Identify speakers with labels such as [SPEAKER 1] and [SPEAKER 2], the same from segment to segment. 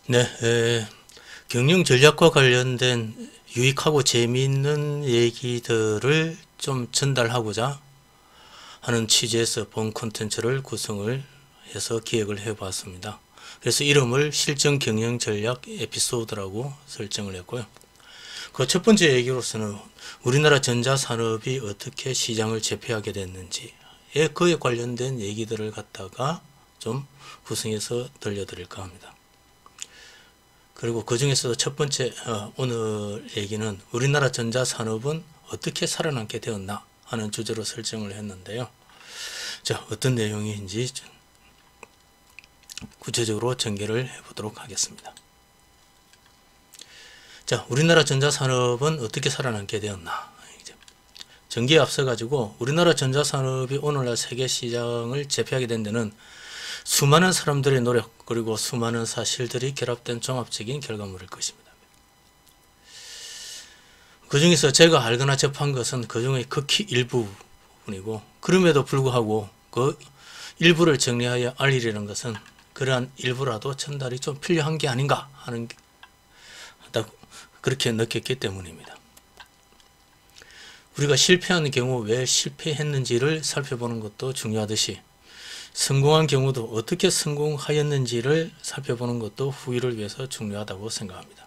[SPEAKER 1] 네, 경영 전략과 관련된 유익하고 재미있는 얘기들을 좀 전달하고자 하는 취지에서 본 콘텐츠를 구성을 해서 기획을 해봤습니다. 그래서 이름을 실전 경영 전략 에피소드라고 설정을 했고요. 그 첫 번째 얘기로서는 우리나라 전자산업이 어떻게 시장을 제패하게 됐는지 그에 관련된 얘기들을 갖다가 좀 구성해서 들려드릴까 합니다. 그리고 그 중에서도 첫 번째 오늘 얘기는 우리나라 전자산업은 어떻게 살아남게 되었나 하는 주제로 설정을 했는데요. 자, 어떤 내용인지 구체적으로 전개를 해보도록 하겠습니다. 자, 우리나라 전자산업은 어떻게 살아남게 되었나. 전기에 앞서 가지고 우리나라 전자산업이 오늘날 세계 시장을 제패하게 된 데는 수많은 사람들의 노력 그리고 수많은 사실들이 결합된 종합적인 결과물일 것입니다. 그 중에서 제가 알거나 접한 것은 그 중에 극히 일부분이고, 그럼에도 불구하고 그 일부를 정리하여 알리려는 것은 그러한 일부라도 전달이 좀 필요한 게 아닌가 하는 그렇게 느꼈기 때문입니다. 우리가 실패하는 경우 왜 실패했는지를 살펴보는 것도 중요하듯이 성공한 경우도 어떻게 성공하였는지를 살펴보는 것도 후일을 위해서 중요하다고 생각합니다.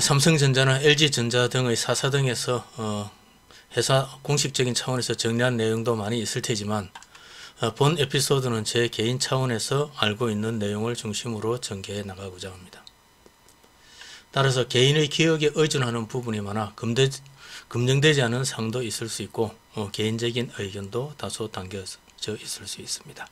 [SPEAKER 1] 삼성전자나 LG전자 등의 사사 등에서 회사 공식적인 차원에서 정리한 내용도 많이 있을 테지만 본 에피소드는 제 개인 차원에서 알고 있는 내용을 중심으로 전개해 나가고자 합니다. 따라서 개인의 기억에 의존하는 부분이 많아 검증되지 않은 사항도 있을 수 있고 개인적인 의견도 다소 담겨져 있을 수 있습니다.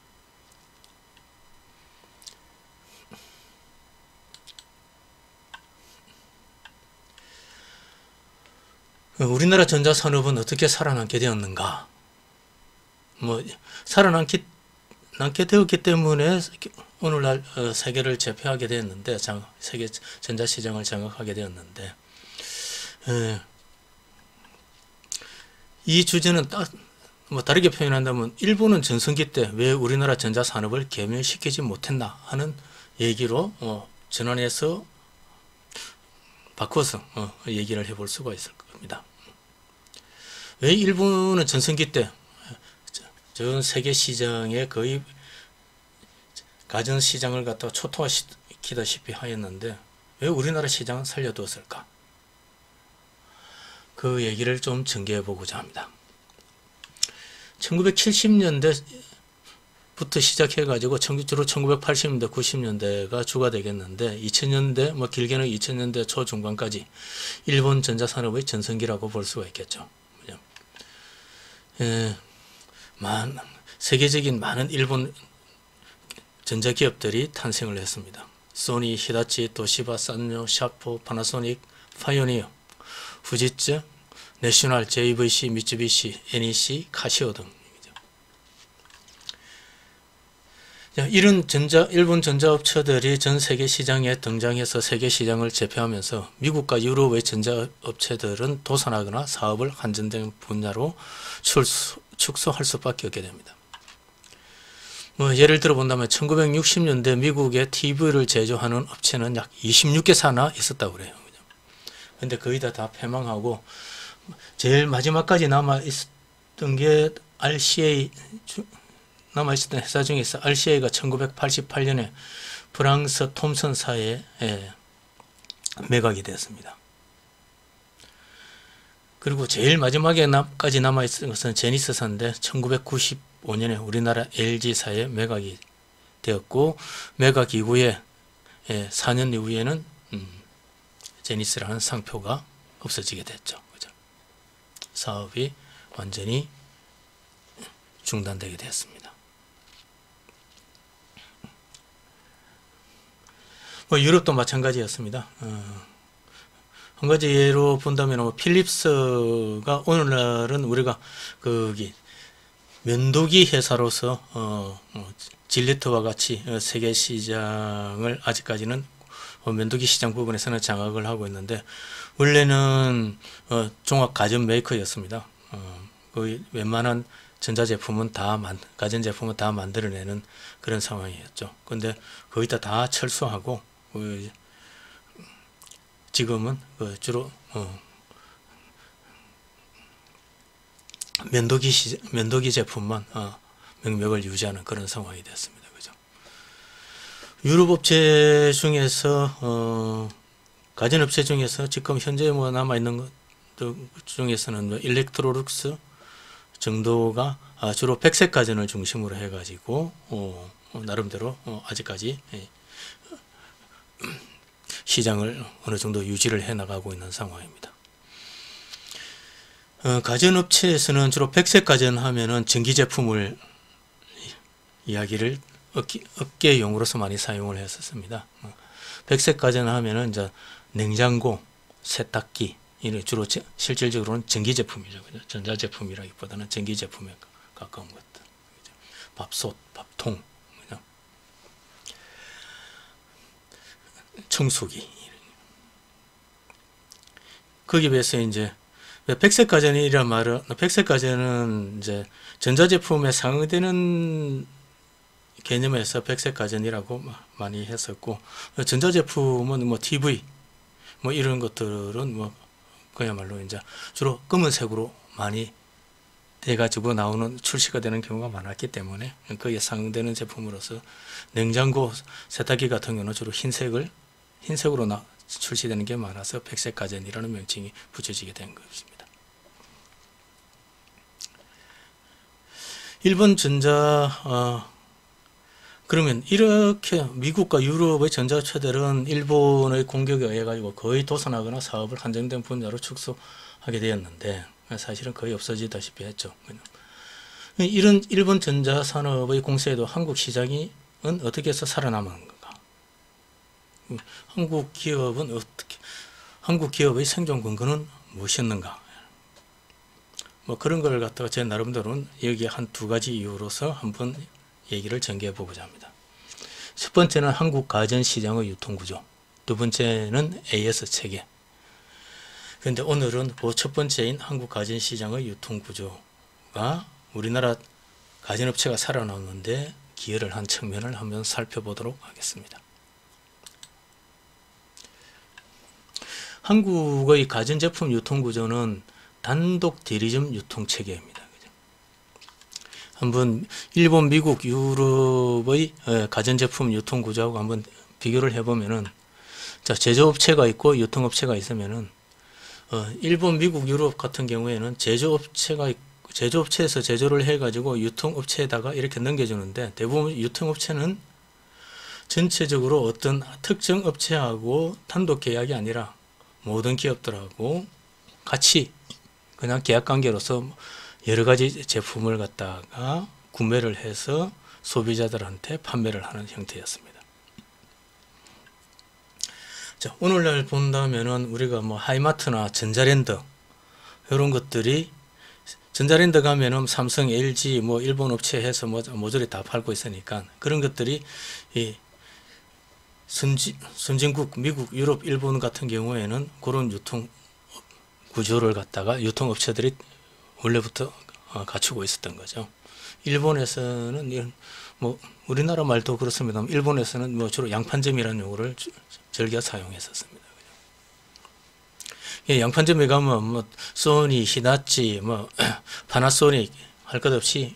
[SPEAKER 1] 우리나라 전자산업은 어떻게 살아남게 되었는가? 살아남게 되었기 때문에 오늘날 세계를 제패하게 되었는데, 세계 전자시장을 장악하게 되었는데, 이 주제는 다르게 표현한다면 일본은 전성기 때 왜 우리나라 전자산업을 개멸시키지 못했나 하는 얘기로 전환해서 바꿔서 얘기를 해볼 수가 있을 겁니다. 왜 일본은 전성기 때 전 세계 시장에 거의 가전 시장을 갖다가 초토화시키다시피 하였는데 왜 우리나라 시장은 살려두었을까? 그 얘기를 좀 전개해 보고자 합니다. 1970년대부터 시작해 가지고 주로 1980년대, 90년대가 주가 되겠는데 2000년대, 길게는 2000년대 초중반까지 일본 전자산업의 전성기라고 볼 수가 있겠죠. 세계적인 많은 일본 전자기업들이 탄생을 했습니다. 소니, 히다치, 도시바, 산요, 샤포, 파나소닉, 파이오니어, 후지츠, 내셔널, JVC, 미쯔비시, NEC, 카시오 등. 이런 일본 전자업체들이 전 세계 시장에 등장해서 세계 시장을 제패하면서 미국과 유럽의 전자업체들은 도산하거나 사업을 한정된 분야로 축소할 수밖에 없게 됩니다. 예를 들어 본다면 1960년대 미국의 TV를 제조하는 업체는 약 26개사나 있었다고 그래요. 근데 거의 다 폐망하고 제일 마지막까지 남아있었던 게 RCA, 남아있었던 회사 중에서 RCA가 1988년에 프랑스 톰슨사에 매각이 되었습니다. 그리고 제일 마지막에까지 남아있은 것은 제니스사인데 1995년에 우리나라 LG사에 매각이 되었고, 매각 이후에 4년 이후에는 제니스라는 상표가 없어지게 됐죠. 그죠? 사업이 완전히 중단되게 되었습니다. 유럽도 마찬가지였습니다. 한 가지 예로 본다면 필립스가 오늘날은 우리가 면도기 회사로서 질레트와 같이 세계 시장을 아직까지는 면도기 시장 부분에서는 장악을 하고 있는데, 원래는 종합 가전 메이커였습니다. 거의 웬만한 전자제품은 가전제품은 다 만들어내는 그런 상황이었죠. 근데 거의 다 철수하고 지금은 주로 면도기 제품만 명맥을 유지하는 그런 상황이 됐습니다. 그죠? 유럽 업체 중에서 가전업체 중에서 지금 현재 남아 있는 것 중에서는 일렉트로룩스 정도가 주로 백색 가전을 중심으로 해가지고 나름대로 아직까지 시장을 어느 정도 유지를 해 나가고 있는 상황입니다. 가전업체에서는 주로 백색 가전 하면은 전기 제품을 이야기를 업계용으로서 많이 사용을 했었습니다. 백색 가전 하면은 이제 냉장고, 세탁기 이는 주로 실질적으로는 전기 제품이죠. 전자 제품이라기보다는 전기 제품에 가까운 것들. 밥솥, 밥통, 청소기. 거기에 비해서 이제 백색 가전이란 말은 백색 가전은 이제 전자 제품에 상응되는 개념에서 백색 가전이라고 많이 했었고, 전자 제품은 TV 이런 것들은 그야말로 이제 주로 검은색으로 많이 돼가지고 출시가 되는 경우가 많았기 때문에 거기에 상응되는 제품으로서 냉장고, 세탁기 같은 경우는 주로 흰색으로 출시되는 게 많아서 백색 가전이라는 명칭이 붙여지게 된 것입니다. 일본 전자 그러면 이렇게 미국과 유럽의 전자업체들은 일본의 공격에 의해 가지고 거의 도산하거나 사업을 한정된 분야로 축소하게 되었는데 사실은 거의 없어지다시피 했죠. 이런 일본 전자 산업의 공세에도 한국 시장이 어떻게 해서 살아남은 건가? 한국 기업의 생존 근거는 무엇이었는가? 그런 걸 갖다가 제 나름대로는 여기에 한 두 가지 이유로서 한번 얘기를 전개해 보고자 합니다. 첫 번째는 한국 가전 시장의 유통 구조, 두 번째는 AS 체계. 그런데 오늘은 그 첫 번째인 한국 가전 시장의 유통 구조가 우리나라 가전업체가 살아남는데 기여를 한 측면을 한번 살펴보도록 하겠습니다. 한국의 가전제품 유통 구조는 단독 대리점 유통 체계입니다. 한번 일본, 미국, 유럽의 가전제품 유통 구조하고 한번 비교를 해보면은, 자, 제조업체가 있고 유통업체가 있으면은, 일본, 미국, 유럽 같은 경우에는 제조업체에서 제조를 해가지고 유통업체에다가 이렇게 넘겨주는데, 대부분 유통업체는 전체적으로 어떤 특정 업체하고 단독 계약이 아니라 모든 기업들하고 같이 그냥 계약 관계로서 여러 가지 제품을 갖다가 구매를 해서 소비자들한테 판매를 하는 형태였습니다. 자, 오늘날 본다면은 우리가 하이마트나 전자랜드 이런 것들이 전자랜드 가면은 삼성, LG 일본 업체 해서 모조리 다 팔고 있으니까 그런 것들이 이 선진국 미국, 유럽, 일본 같은 경우에는 그런 유통 구조를 갖다가 유통업체들이 원래부터 갖추고 있었던 거죠. 일본에서는 우리나라 말도 그렇습니다. 일본에서는 주로 양판점이라는 용어를 즐겨 사용했었습니다. 양판점에 가면 소니, 히다치, 파나소닉 할 것 없이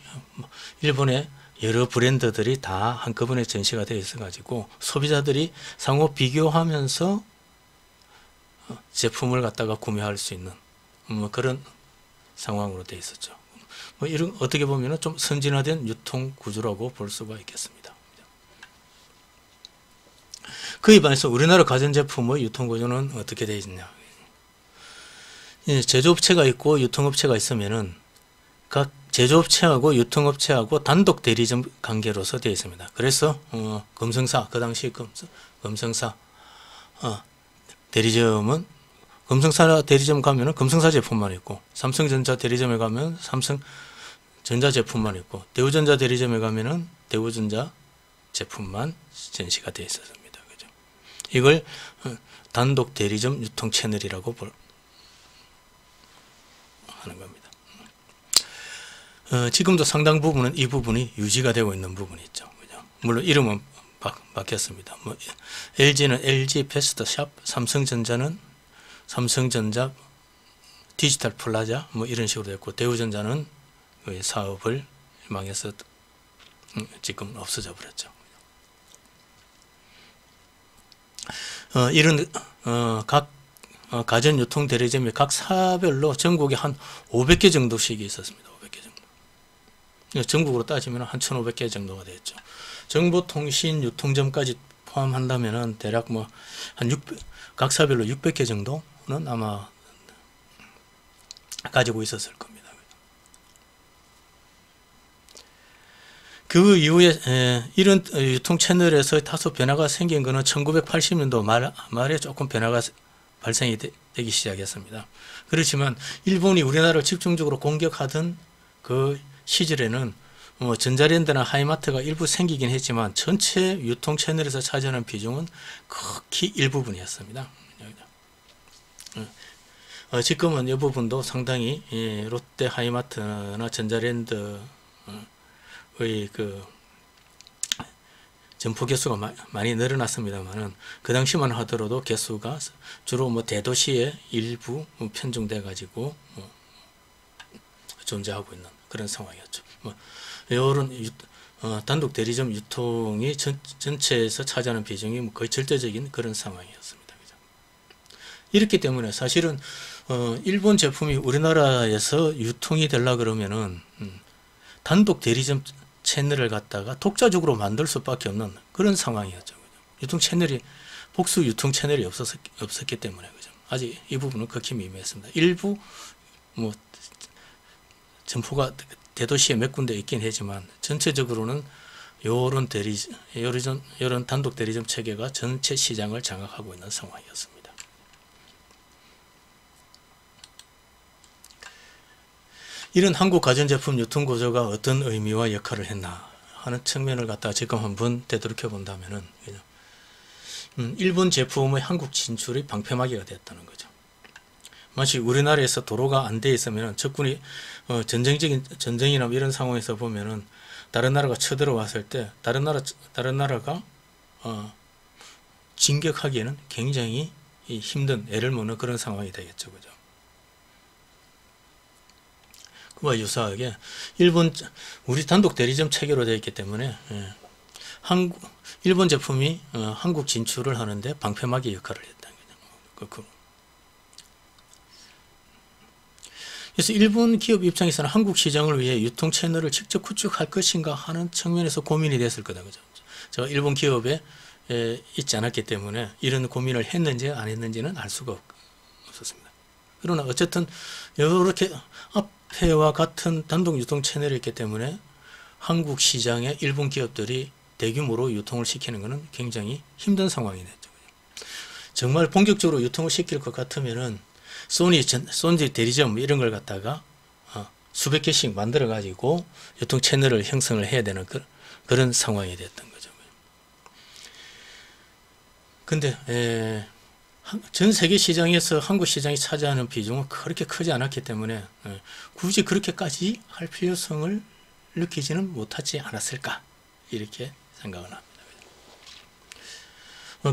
[SPEAKER 1] 일본의 여러 브랜드들이 다 한꺼번에 전시가 되어 있어 가지고 소비자들이 상호 비교하면서 제품을 갖다가 구매할 수 있는 그런 상황으로 되어 있었죠. 이런 어떻게 보면 좀 선진화된 유통 구조라고 볼 수가 있겠습니다. 그에 반해서 우리나라 가전제품의 유통 구조는 어떻게 되어 있냐? 제조업체가 있고 유통업체가 있으면은 각 제조업체하고 유통업체하고 단독 대리점 관계로서 되어 있습니다. 그래서 금성사, 그 당시 금성사 대리점은 금성사 대리점 가면은 금성사 제품만 있고, 삼성전자 대리점에 가면 삼성전자 제품만 있고, 대우전자 대리점에 가면은 대우전자 제품만 전시가 되어 있었습니다. 그죠? 이걸 단독 대리점 유통 채널이라고 하는 겁니다. 지금도 상당 부분은 이 부분이 유지가 되고 있는 부분이 있죠. 그죠? 물론 이름은 바뀌었습니다. 뭐 LG는 LG 베스트 샵, 삼성전자는 삼성전자 디지털 플라자 뭐 이런 식으로 됐고, 대우전자는 그 사업을 망해서 지금 없어져 버렸죠. 이런 각 가전 유통 대리점이 각 사별로 전국에 한 500개 정도씩 있었습니다. 500개 정도. 전국으로 따지면 한 1,500개 정도가 되었죠. 정보통신 유통점까지 포함한다면은 대략 뭐 한 각 사별로 600개 정도는 아마 가지고 있었을 겁니다. 그 이후에 이런 유통 채널에서 다소 변화가 생긴 것은 1980년도 말에 조금 변화가 발생이 되기 시작했습니다. 그렇지만 일본이 우리나라를 집중적으로 공격하던 그 시절에는 전자랜드나 하이마트가 일부 생기긴 했지만 전체 유통 채널에서 차지하는 비중은 극히 일부분이었습니다. 지금은 이 부분도 상당히 롯데 하이마트나 전자랜드의 그 점포 개수가 많이 늘어났습니다만은 그 당시만 하더라도 개수가 주로 뭐 대도시에 일부 편중돼 가지고 존재하고 있는 그런 상황이었죠. 뭐 이런 단독 대리점 유통이 전체에서 차지하는 비중이 거의 절대적인 그런 상황이었습니다. 그죠? 이렇기 때문에 사실은 일본 제품이 우리나라에서 유통이 되려 그러면은 단독 대리점 채널을 갖다가 독자적으로 만들 수밖에 없는 그런 상황이었죠. 그죠? 유통 채널이 복수 유통 채널이 없었기 때문에 그죠? 아직 이 부분은 극히 미미했습니다. 일부 뭐 점포가 대도시에 몇 군데 있긴 하지만 전체적으로는 요런 단독 대리점 체계가 전체 시장을 장악하고 있는 상황이었습니다. 이런 한국 가전제품 유통 구조가 어떤 의미와 역할을 했나 하는 측면을 갖다가 지금 한번 되돌이켜 본다면은 일본 제품의 한국 진출이 방패막이가 됐다는 거죠. 마치 우리나라에서 도로가 안 돼 있으면 적군이 전쟁이나 이런 상황에서 보면은 다른 나라가 쳐들어왔을 때 다른 나라가 진격하기에는 굉장히 힘든 애를 먹는 그런 상황이 되겠죠. 그죠? 그와 유사하게 우리 단독 대리점 체계로 되어 있기 때문에 일본 제품이 한국 진출을 하는데 방패막이 역할을 했다는 거죠. 그래서 일본 기업 입장에서는 한국 시장을 위해 유통 채널을 직접 구축할 것인가 하는 측면에서 고민이 됐을 거다. 그죠? 제가 일본 기업에 있지 않았기 때문에 이런 고민을 했는지 안 했는지는 알 수가 없었습니다. 그러나 어쨌든 이렇게 앞에와 같은 단독 유통 채널이 있기 때문에 한국 시장에 일본 기업들이 대규모로 유통을 시키는 것은 굉장히 힘든 상황이 됐죠. 정말 본격적으로 유통을 시킬 것 같으면은 소니 대리점 이런 걸 갖다가 수백 개씩 만들어 가지고 유통 채널을 형성을 해야 되는 그런 상황이 됐던 거죠. 근데 전 세계 시장에서 한국 시장이 차지하는 비중은 그렇게 크지 않았기 때문에 굳이 그렇게까지 할 필요성을 느끼지는 못하지 않았을까 이렇게 생각을 합니다.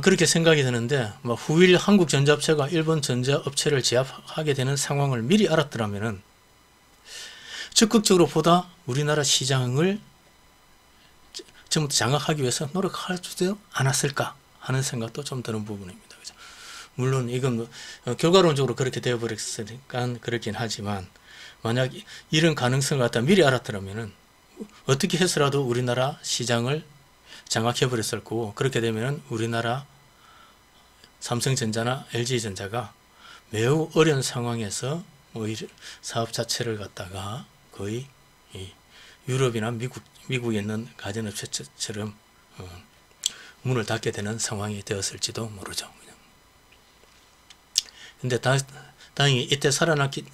[SPEAKER 1] 그렇게 생각이 드는데 후일 한국전자업체가 일본 전자업체를 제압하게 되는 상황을 미리 알았더라면 적극적으로 보다 우리나라 시장을 전부 장악하기 위해서 노력하지도 않았을까 하는 생각도 좀 드는 부분입니다. 그죠? 물론 이건 결과론적으로 그렇게 되어버렸으니까 그렇긴 하지만 만약 이런 가능성을 갖다 미리 알았더라면 어떻게 해서라도 우리나라 시장을 장악해 버렸을 거고, 그렇게 되면 우리나라 삼성전자나 LG전자가 매우 어려운 상황에서 사업 자체를 갖다가 거의 유럽이나 미국에 있는 가전업체처럼 문을 닫게 되는 상황이 되었을지도 모르죠. 근데 다행히 이때 살아났기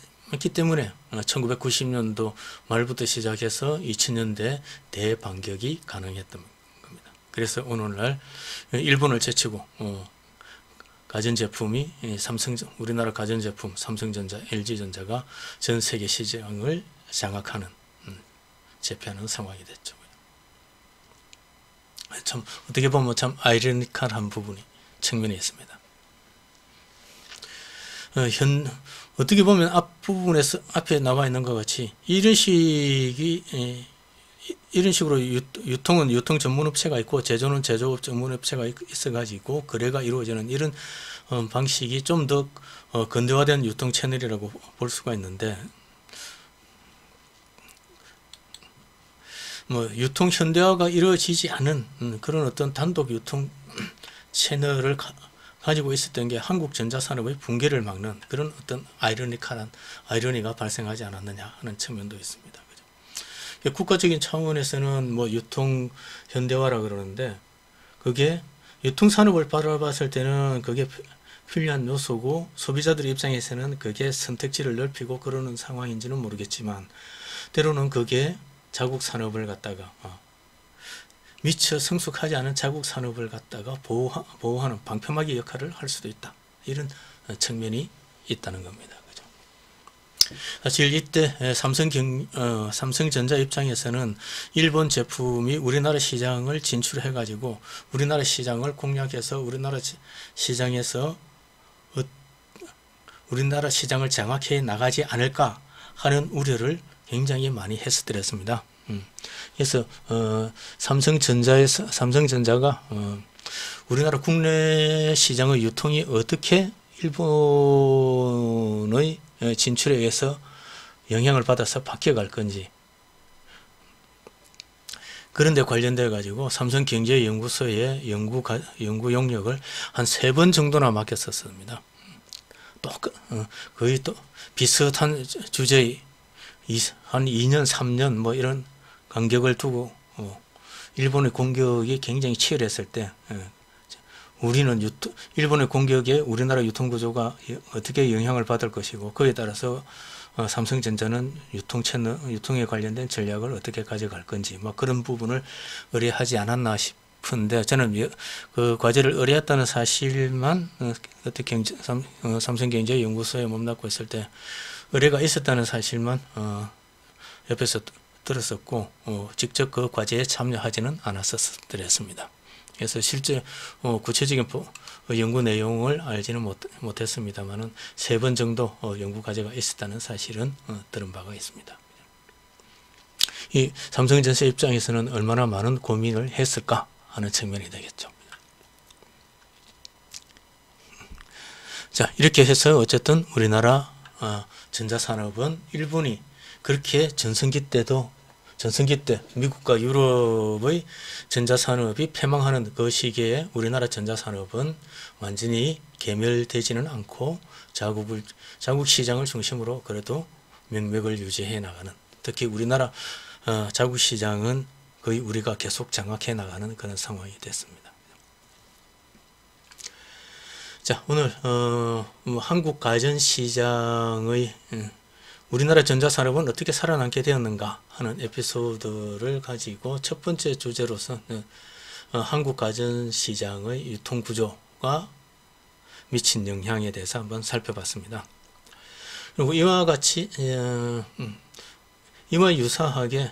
[SPEAKER 1] 때문에 1990년도 말부터 시작해서 2000년대 대반격이 가능했던 겁니다. 그래서 오늘날 일본을 제치고 가전제품이 우리나라 가전제품 삼성전자, LG전자가 전 세계 시장을 장악하는 제패하는 상황이 됐죠. 참 어떻게 보면 참 아이러니컬한 부분이 측면이 있습니다. 어떻게 보면 앞부분에서 앞에 나와 있는 것 같이 이런 식으로 유통은 유통 전문업체가 있고 제조는 제조업 전문업체가 있어가지고 거래가 이루어지는 이런 방식이 좀 더 근대화된 유통 채널이라고 볼 수가 있는데, 뭐 유통 현대화가 이루어지지 않은 그런 어떤 단독 유통 채널을 가지고 있었던 게 한국전자산업의 붕괴를 막는 그런 어떤 아이러니가 발생하지 않았느냐 하는 측면도 있습니다. 그죠? 국가적인 차원에서는 뭐 유통 현대화라 그러는데, 그게 유통산업을 바라봤을 때는 그게 필요한 요소고, 소비자들 입장에서는 그게 선택지를 넓히고 그러는 상황인지는 모르겠지만, 때로는 그게 자국 산업을 갖다가 미처 성숙하지 않은 자국 산업을 갖다가 보호하는 방패막이 역할을 할 수도 있다. 이런 측면이 있다는 겁니다. 그죠? 사실 이때 삼성전자 입장에서는 일본 제품이 우리나라 시장을 진출해 가지고 우리나라 시장을 공략해서 우리나라 시장을 장악해 나가지 않을까 하는 우려를 굉장히 많이 했었더랬습니다. 그래서 삼성전자가 우리나라 국내 시장의 유통이 어떻게 일본의 진출에 의해서 영향을 받아서 바뀌어갈 건지, 그런 데 관련돼 가지고 삼성경제연구소에 연구 용역을 한 3번 정도나 맡겼었습니다. 거의 또 비슷한 주제의 한 2년, 3년 뭐 이런 간격을 두고 일본의 공격이 굉장히 치열했을 때 우리는 일본의 공격에 우리나라 유통구조가 어떻게 영향을 받을 것이고, 그에 따라서 삼성전자는 유통에 관련된 전략을 어떻게 가져갈 건지 뭐 그런 부분을 의뢰하지 않았나 싶은데, 저는 그 과제를 의뢰했다는 사실만 그때 삼성경제연구소에 몸담고 있을 때 의뢰가 있었다는 사실만 옆에서 들었었고, 직접 그 과제에 참여하지는 않았었더랬습니다. 그래서 실제 구체적인 연구 내용을 알지는 못했습니다만은 3번 정도 연구 과제가 있었다는 사실은 들은 바가 있습니다. 이 삼성전자 입장에서는 얼마나 많은 고민을 했을까 하는 측면이 되겠죠. 자, 이렇게 해서 어쨌든 우리나라 전자산업은 일본이 그렇게 전성기 때 미국과 유럽의 전자산업이 패망하는 그 시기에 우리나라 전자산업은 완전히 괴멸되지는 않고 자국 시장을 중심으로 그래도 명맥을 유지해 나가는, 특히 우리나라 자국 시장은 거의 우리가 계속 장악해 나가는 그런 상황이 됐습니다. 자, 오늘 한국 가전시장의 우리나라 전자산업은 어떻게 살아남게 되었는가 하는 에피소드를 가지고 첫 번째 주제로서 한국 가전시장의 유통구조가 미친 영향에 대해서 한번 살펴봤습니다. 그리고 이와 같이 이와 유사하게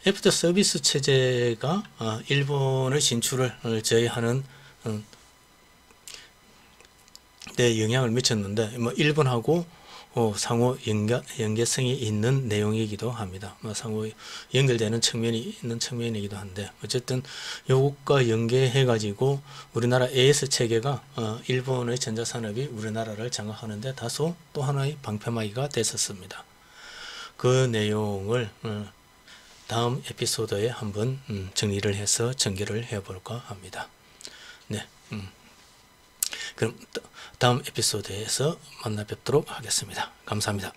[SPEAKER 1] 애프터 서비스 체제가 일본의 진출을 저해하는 데 영향을 미쳤는데, 뭐 일본하고 상호 연계성이 있는 내용이기도 합니다. 상호 연결되는 측면이 있는 측면이기도 한데, 어쨌든 이것과 연계해 가지고 우리나라 AS 체계가 일본의 전자산업이 우리나라를 장악하는데 다소 또 하나의 방패막이가 됐었습니다. 그 내용을 다음 에피소드에 한번 정리를 해서 전개를 해볼까 합니다. 네, 그럼 다음 에피소드에서 만나 뵙도록 하겠습니다. 감사합니다.